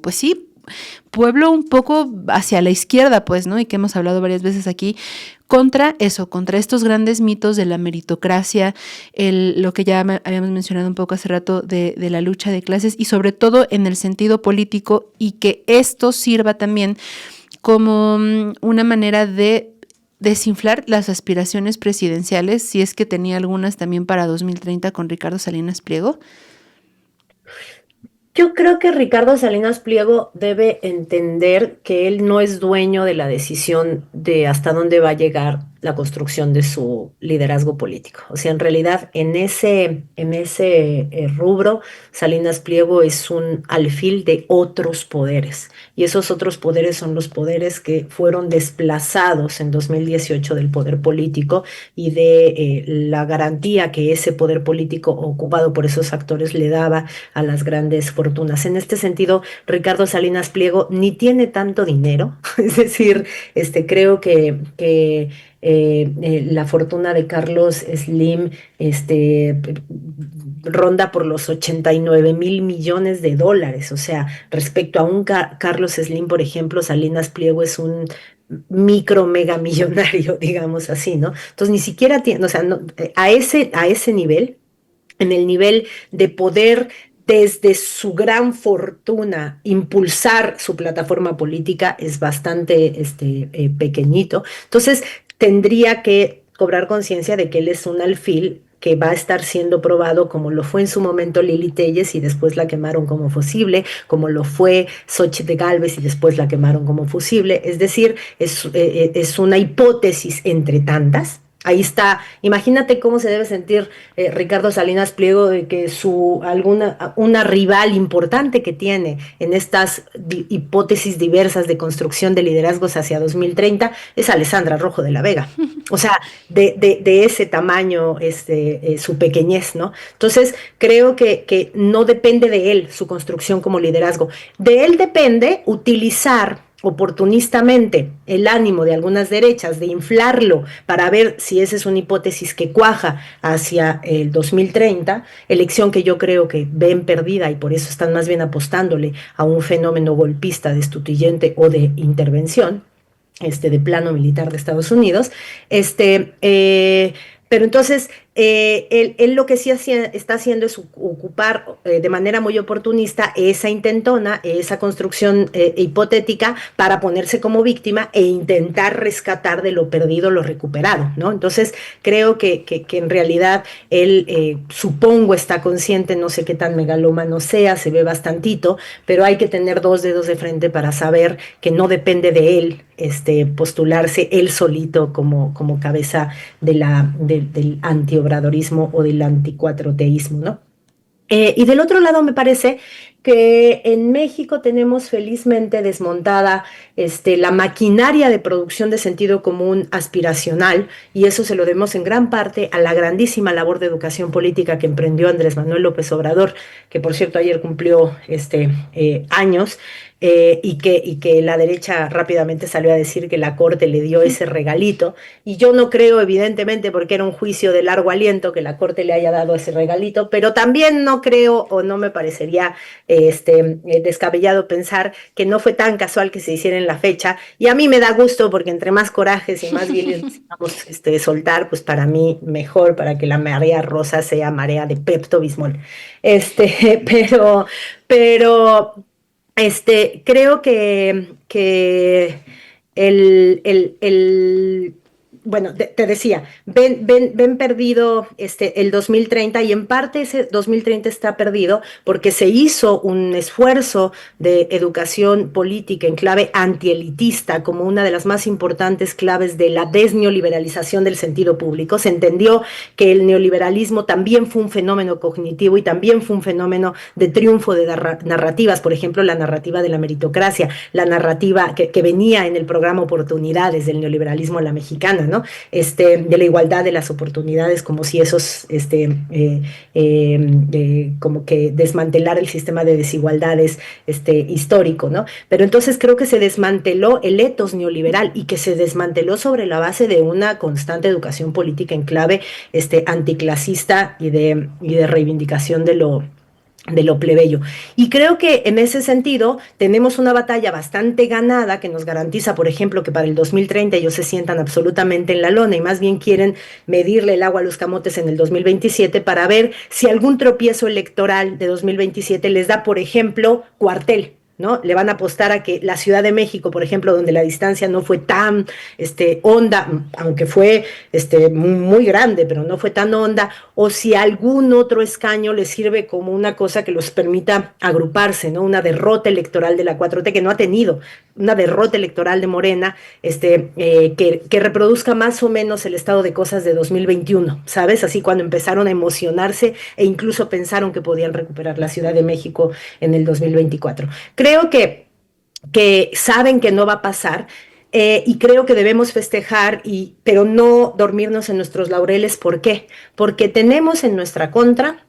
pues sí, pueblo un poco hacia la izquierda, pues, ¿no? Y que hemos hablado varias veces aquí, contra eso, contra estos grandes mitos de la meritocracia, lo que ya habíamos mencionado un poco hace rato de la lucha de clases y sobre todo en el sentido político, y que esto sirva también como una manera de desinflar las aspiraciones presidenciales, si es que tenía algunas también para 2030 con Ricardo Salinas Pliego. Yo creo que Ricardo Salinas Pliego debe entender que él no es dueño de la decisión de hasta dónde va a llegar la construcción de su liderazgo político. O sea, en realidad, en ese rubro, Salinas Pliego es un alfil de otros poderes. Y esos otros poderes son los poderes que fueron desplazados en 2018 del poder político y de la garantía que ese poder político ocupado por esos actores le daba a las grandes fortunas. En este sentido, Ricardo Salinas Pliego ni tiene tanto dinero, es decir, creo que la fortuna de Carlos Slim ronda por los 89.000 millones de dólares. O sea, respecto a un Carlos Slim, por ejemplo, Salinas Pliego es un micro mega millonario, digamos así, ¿no? Entonces ni siquiera tiene, o sea, no, a ese nivel, en el nivel de poder desde su gran fortuna impulsar su plataforma política es bastante pequeñito. Entonces tendría que cobrar conciencia de que él es un alfil que va a estar siendo probado como lo fue en su momento Lili Telles y después la quemaron como fusible, como lo fue Xochitl Gálvez y después la quemaron como fusible. Es decir, es una hipótesis entre tantas. Ahí está, imagínate cómo se debe sentir Ricardo Salinas Pliego de que una rival importante que tiene en estas hipótesis diversas de construcción de liderazgos hacia 2030 es Alessandra Rojo de la Vega. O sea, de ese tamaño, su pequeñez, ¿no? Entonces, creo que no depende de él su construcción como liderazgo. De él depende utilizar oportunistamente el ánimo de algunas derechas, de inflarlo para ver si esa es una hipótesis que cuaja hacia el 2030, elección que yo creo que ven perdida y por eso están más bien apostándole a un fenómeno golpista, destituyente o de intervención, de plano militar de Estados Unidos, pero entonces él lo que sí está haciendo es ocupar de manera muy oportunista esa intentona, esa construcción hipotética para ponerse como víctima e intentar rescatar de lo perdido lo recuperado, ¿no? Entonces creo que en realidad él supongo está consciente, no sé qué tan megalómano sea, se ve bastantito, pero hay que tener dos dedos de frente para saber que no depende de él postularse él solito como cabeza del antiobradorismo o del anticuatroteísmo, ¿no? Y del otro lado me parece que en México tenemos felizmente desmontada la maquinaria de producción de sentido común aspiracional, y eso se lo debemos en gran parte a la grandísima labor de educación política que emprendió Andrés Manuel López Obrador, que por cierto ayer cumplió años, y que la derecha rápidamente salió a decir que la Corte le dio ese regalito, y yo no creo, evidentemente, porque era un juicio de largo aliento, que la Corte le haya dado ese regalito, pero también no creo o no me parecería descabellado pensar que no fue tan casual que se hiciera en la fecha, y a mí me da gusto porque entre más corajes y más violencia vamos soltar, pues para mí mejor, para que la marea rosa sea marea de Pepto-Bismol. Pero creo que bueno, te decía, ven perdido el 2030, y en parte ese 2030 está perdido porque se hizo un esfuerzo de educación política en clave antielitista como una de las más importantes claves de la desneoliberalización del sentido público. Se entendió que el neoliberalismo también fue un fenómeno cognitivo y también fue un fenómeno de triunfo de narrativas, por ejemplo, la narrativa de la meritocracia, la narrativa que venía en el programa Oportunidades del neoliberalismo a la mexicana, ¿no? De la igualdad de las oportunidades, como si esos, como que desmantelar el sistema de desigualdades histórico, ¿no? Pero entonces creo que se desmanteló el etos neoliberal y que se desmanteló sobre la base de una constante educación política en clave anticlasista y de reivindicación de lo plebeyo. Y creo que en ese sentido tenemos una batalla bastante ganada que nos garantiza, por ejemplo, que para el 2030 ellos se sientan absolutamente en la lona y más bien quieren medirle el agua a los camotes en el 2027 para ver si algún tropiezo electoral de 2027 les da, por ejemplo, cuartel. ¿No? Le van a apostar a que la Ciudad de México, por ejemplo, donde la distancia no fue tan honda, aunque fue muy grande, pero no fue tan honda, o si algún otro escaño les sirve como una cosa que los permita agruparse, ¿no? Una derrota electoral de la 4T que no ha tenido, una derrota electoral de Morena, que reproduzca más o menos el estado de cosas de 2021, ¿sabes? Así cuando empezaron a emocionarse e incluso pensaron que podían recuperar la Ciudad de México en el 2024. Creo que saben que no va a pasar, y creo que debemos festejar, pero no dormirnos en nuestros laureles. ¿Por qué? Porque tenemos en nuestra contra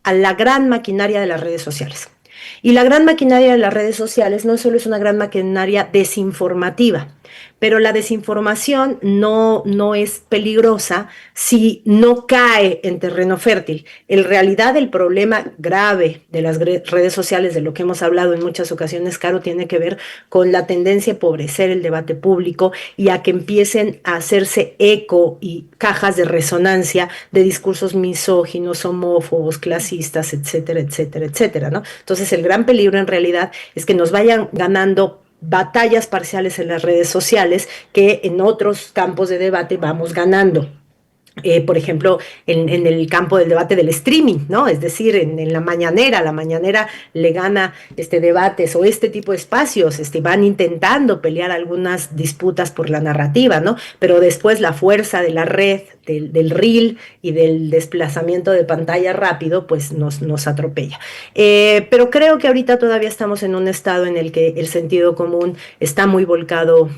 a la gran maquinaria de las redes sociales. Y la gran maquinaria de las redes sociales no solo es una gran maquinaria desinformativa, pero la desinformación no es peligrosa si no cae en terreno fértil. En realidad el problema grave de las redes sociales, de lo que hemos hablado en muchas ocasiones, Caro, tiene que ver con la tendencia a empobrecer el debate público y a que empiecen a hacerse eco y cajas de resonancia de discursos misóginos, homófobos, clasistas, etcétera, etcétera, etcétera, ¿no? Entonces el gran peligro en realidad es que nos vayan ganando batallas parciales en las redes sociales que en otros campos de debate vamos ganando. Por ejemplo, en el campo del debate del streaming, ¿no? Es decir, en la mañanera le gana debates o este tipo de espacios, van intentando pelear algunas disputas por la narrativa, ¿no? Pero después la fuerza de la red, del reel y del desplazamiento de pantalla rápido, pues nos atropella. Pero creo que ahorita todavía estamos en un estado en el que el sentido común está muy volcado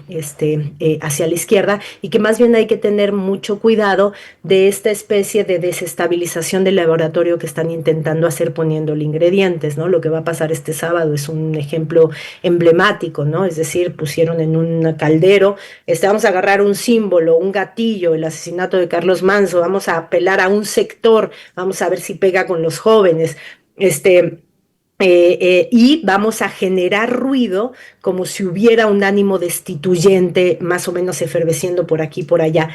hacia la izquierda y que más bien hay que tener mucho cuidado de esta especie de desestabilización del laboratorio que están intentando hacer poniéndole ingredientes, ¿no? Lo que va a pasar este sábado es un ejemplo emblemático, ¿no? Es decir, pusieron en un caldero, vamos a agarrar un símbolo, un gatillo, el asesinato de Carlos Manso, vamos a apelar a un sector, vamos a ver si pega con los jóvenes, y vamos a generar ruido como si hubiera un ánimo destituyente más o menos efervesciendo por aquí y por allá.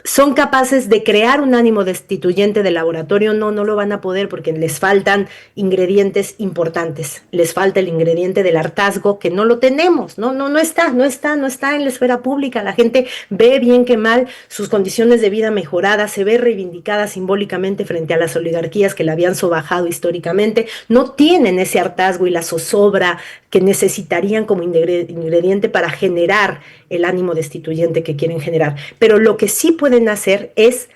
¿Son capaces de crear un ánimo destituyente de laboratorio? No lo van a poder porque les faltan ingredientes importantes. Les falta el ingrediente del hartazgo que no lo tenemos, no está en la esfera pública. La gente ve bien que mal sus condiciones de vida mejoradas, se ve reivindicada simbólicamente frente a las oligarquías que la habían sobajado históricamente. No tienen ese hartazgo y la zozobra que necesitarían como ingrediente para generar el ánimo destituyente que quieren generar. Pero lo que sí pueden hacer es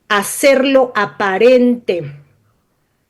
hacerlo aparente.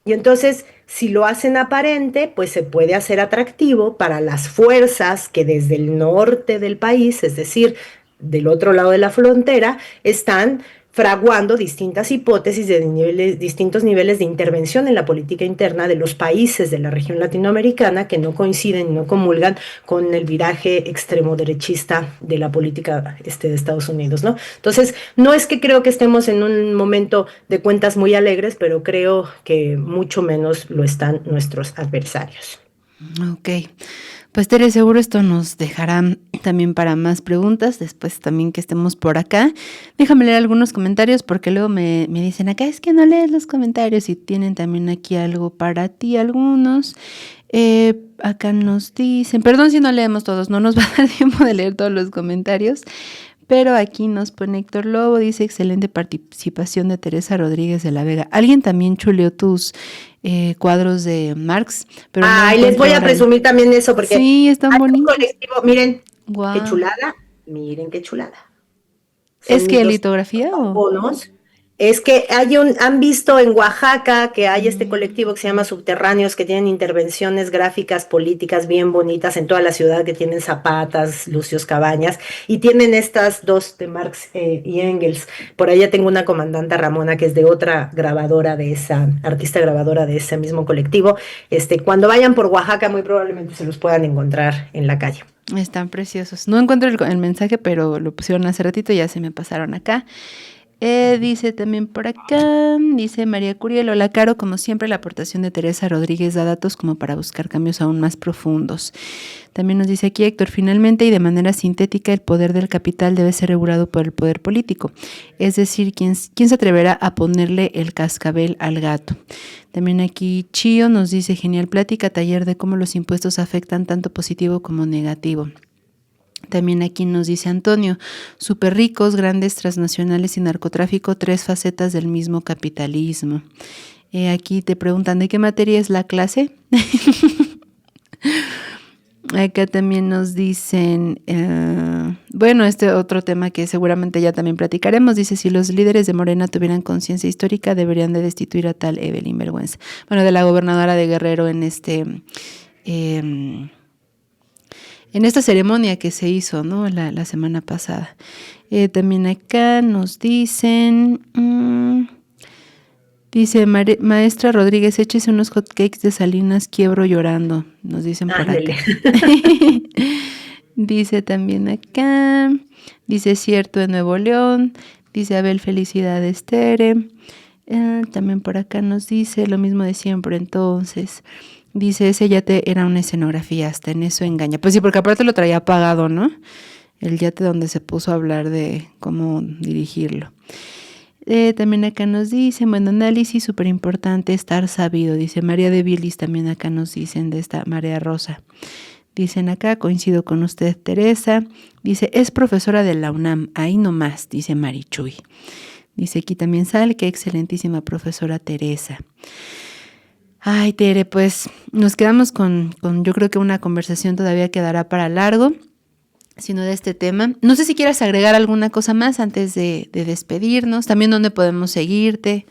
Y entonces, si lo hacen aparente, pues se puede hacer atractivo para las fuerzas que desde el norte del país, es decir, del otro lado de la frontera, están fraguando distintas hipótesis de distintos niveles de intervención en la política interna de los países de la región latinoamericana que no coinciden y no comulgan con el viraje extremo derechista de la política de Estados Unidos, ¿no? Entonces, no es que creo que estemos en un momento de cuentas muy alegres, pero creo que mucho menos lo están nuestros adversarios. Ok, pues Tere, seguro esto nos dejará también para más preguntas, después también que estemos por acá. Déjame leer algunos comentarios porque luego me dicen acá, es que no lees los comentarios y tienen también aquí algo para ti algunos. Acá nos dicen, perdón si no leemos todos, no nos va a dar tiempo de leer todos los comentarios, pero aquí nos pone Héctor Lobo, dice excelente participación de Teresa Rodríguez de la Vega. Alguien también chuleó tus cuadros de Marx, pero no les voy a presumir también eso porque sí, están bonitos. Miren, wow. Miren qué chulada. Son ¿es que litografía o? Bonos. Es que han visto en Oaxaca que hay este colectivo que se llama Subterráneos, que tienen intervenciones gráficas políticas bien bonitas en toda la ciudad, que tienen Zapatas, Lucios Cabañas, y tienen estas dos de Marx y Engels. Por allá tengo una comandanta Ramona, que es de otra grabadora de esa, artista grabadora de ese mismo colectivo. Cuando vayan por Oaxaca, muy probablemente se los puedan encontrar en la calle. Están preciosos. No encuentro el mensaje, pero lo pusieron hace ratito y ya se me pasaron acá. Dice también por acá, dice María Curiel, hola Caro, como siempre la aportación de Teresa Rodríguez da datos como para buscar cambios aún más profundos. También nos dice aquí Héctor, finalmente y de manera sintética el poder del capital debe ser regulado por el poder político, es decir, ¿quién se atreverá a ponerle el cascabel al gato? También aquí Chío nos dice, genial plática, taller de cómo los impuestos afectan tanto positivo como negativo. También aquí nos dice Antonio, súper ricos, grandes, transnacionales y narcotráfico, 3 facetas del mismo capitalismo. Aquí te preguntan, ¿de qué materia es la clase? Acá también nos dicen, bueno, este otro tema que seguramente ya también platicaremos, dice, si los líderes de Morena tuvieran conciencia histórica, deberían de destituir a tal Evelyn Vergüenza. Bueno, de la gobernadora de Guerrero en esta ceremonia que se hizo, ¿no? La semana pasada. También acá nos dicen, dice maestra Rodríguez, échese unos hotcakes de Salinas, quiebro llorando, nos dicen por acá. Dice también acá, dice cierto de Nuevo León, dice Abel, felicidades Tere. También por acá nos dice lo mismo de siempre entonces. Dice, ese yate era una escenografía, hasta en eso engaña. Pues sí, porque aparte lo traía apagado, ¿no? El yate donde se puso a hablar de cómo dirigirlo. También acá nos dicen, bueno, análisis súper importante, estar sabido. Dice María de Vilis, también acá nos dicen de esta Marea Rosa. Dicen acá, coincido con usted, Teresa. Dice, es profesora de la UNAM, ahí nomás, dice Marichuy. Dice aquí también sale, qué excelentísima profesora Teresa. Ay, Tere, pues nos quedamos con yo creo que una conversación todavía quedará para largo, sino de este tema. No sé si quieras agregar alguna cosa más antes de despedirnos. También dónde podemos seguirte,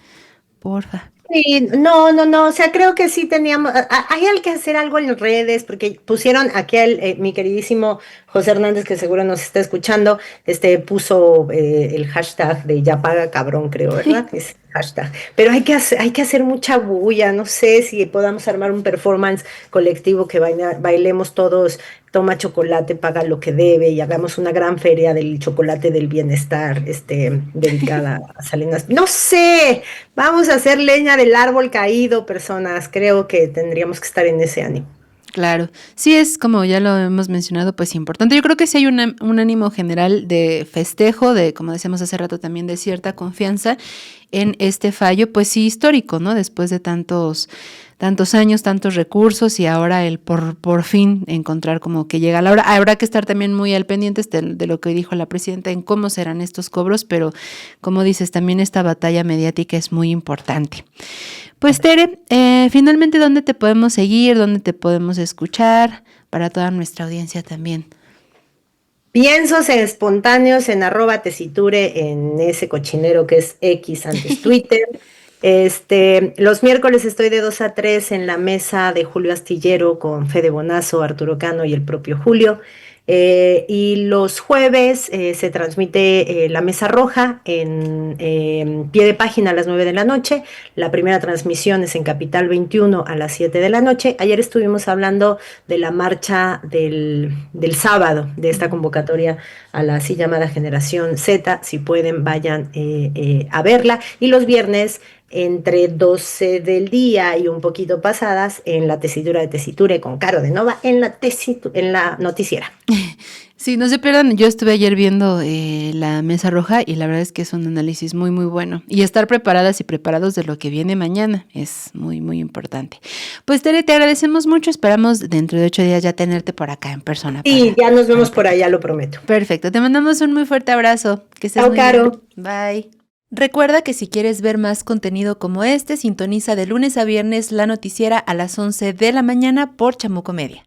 porfa. Sí, no, o sea, creo que sí teníamos, hay que hacer algo en redes, porque pusieron aquí mi queridísimo José Hernández, que seguro nos está escuchando, puso el hashtag de ya paga cabrón, creo, ¿verdad? Es hashtag. Pero hay que hacer mucha bulla, no sé si podamos armar un performance colectivo que bailemos todos, toma chocolate, paga lo que debe y hagamos una gran feria del chocolate del bienestar, dedicada a Salinas. No sé, vamos a hacer leña del árbol caído, personas. Creo que tendríamos que estar en ese ánimo. Claro, sí es como ya lo hemos mencionado, pues importante. Yo creo que sí hay un ánimo general de festejo, de, como decíamos hace rato también, de cierta confianza en este fallo, pues sí histórico, ¿no? Después de tantos años, tantos recursos y ahora el por fin encontrar como que llega la hora. Habrá que estar también muy al pendiente de lo que dijo la presidenta en cómo serán estos cobros, pero como dices, también esta batalla mediática es muy importante. Pues Tere, finalmente, ¿dónde te podemos seguir? ¿Dónde te podemos escuchar? Para toda nuestra audiencia también. Piensos espontáneos en @tesiture en ese cochinero que es X antes Twitter. Los miércoles estoy de 2 a 3 en la mesa de Julio Astillero con Fede Bonazo, Arturo Cano y el propio Julio. Y los jueves se transmite la Mesa Roja en pie de página a las 9 de la noche. La primera transmisión es en Capital 21 a las 7 de la noche. Ayer estuvimos hablando de la marcha del sábado, de esta convocatoria a la así llamada Generación Z. Si pueden, vayan a verla. Y los viernes entre 12 del día y un poquito pasadas en la tesitura de Tesiture con Caro de Nova en la noticiera. Sí, no se pierdan, yo estuve ayer viendo la Mesa Roja y la verdad es que es un análisis muy, muy bueno. Y estar preparadas y preparados de lo que viene mañana es muy, muy importante. Pues Tere, te agradecemos mucho, esperamos dentro de 8 días ya tenerte por acá en persona. Sí, ya nos vemos por allá, lo prometo. Perfecto, te mandamos un muy fuerte abrazo. Que estés muy Caro. bien. Bye. Recuerda que si quieres ver más contenido como este, sintoniza de lunes a viernes la noticiera a las 11 de la mañana por Chamuco Media.